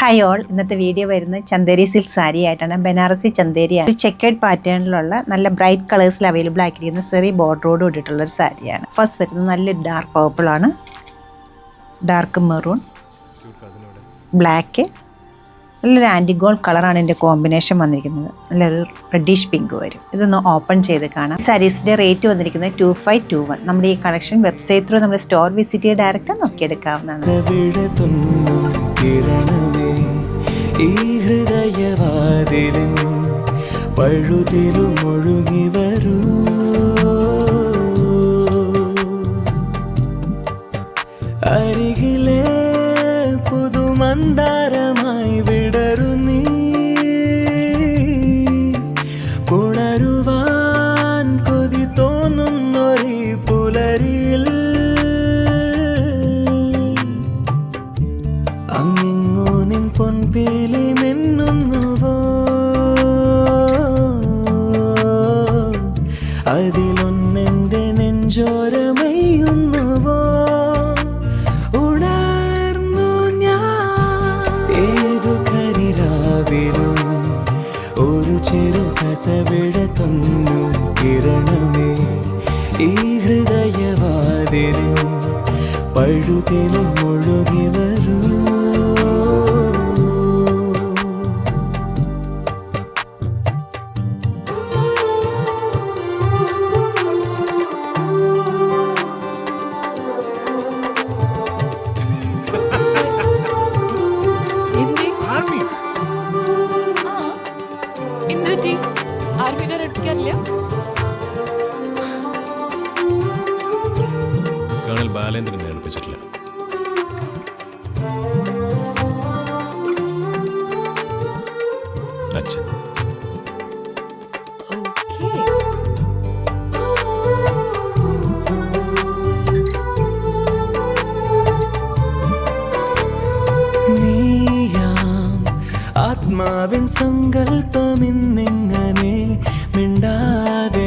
Hi all, ഇന്നത്തെ video വരുന്നത് Chanderi silk sari ആയിട്ടാണ്. ബനാറസി ചന്ദേരിയാണ്. ഒരു ചെക്കേഡ് പാറ്റേണിലുള്ള നല്ല ബ്രൈറ്റ് കളേഴ്സിൽ അവൈലബിൾ ആക്കിയിരിക്കുന്ന സെറി ബോർഡറോട് കൂടിയിട്ടുള്ള ഒരു സാരിയാണ്. ഫസ്റ്റ് വരുന്നത് നല്ലൊരു ഡാർക്ക് പർപ്പിൾ ആണ്, ഡാർക്ക് മെറൂൺ, ബ്ലാക്ക്, നല്ലൊരു ആൻറ്റിഗോൾഡ് കളറാണ് ഇതിൻ്റെ കോമ്പിനേഷൻ വന്നിരിക്കുന്നത്. നല്ലൊരു റെഡിഷ് പിങ്ക് വരും. ഇതൊന്ന് ഓപ്പൺ ചെയ്ത് കാണാം. സാരീസിൻ്റെ റേറ്റ് വന്നിരിക്കുന്നത് 2521. നമ്മുടെ ഈ കളക്ഷൻ വെബ്സൈറ്റ് ത്രൂ നമ്മുടെ സ്റ്റോർ വിസിറ്റ് ചെയ്ത് ഡയറക്റ്റ് നോക്കിയെടുക്കാവുന്നതാണ്. അരികിലെ പുതുമന്ദാരമായി വിടരു നീ, പുണരുവാൻ കൊതി തോന്നുന്നൊരു പുലരിയിൽ അങ്ങിങ്ങോ നിൻ പൊൻപേലി മിന്നുന്നുവോ, അതിലൊന്നെന്റെ നെഞ്ചോരമയുന്നുവോ. ഒരു ചെറു കസവിട തൊന്നും കിരണമേ, ഈ ഹൃദയവാതിലിൻ പഴുതിലും ഒഴുകി വരൂ. കേണൽ ബാലേന്ദ്രനെ അടുപ്പിച്ചിട്ടില്ല. അച്ഛൻ നീയാം ആത്മാവിൻ സങ്കൽപ്പമിന്നിങ്ങനെ മിണ്ടാതെ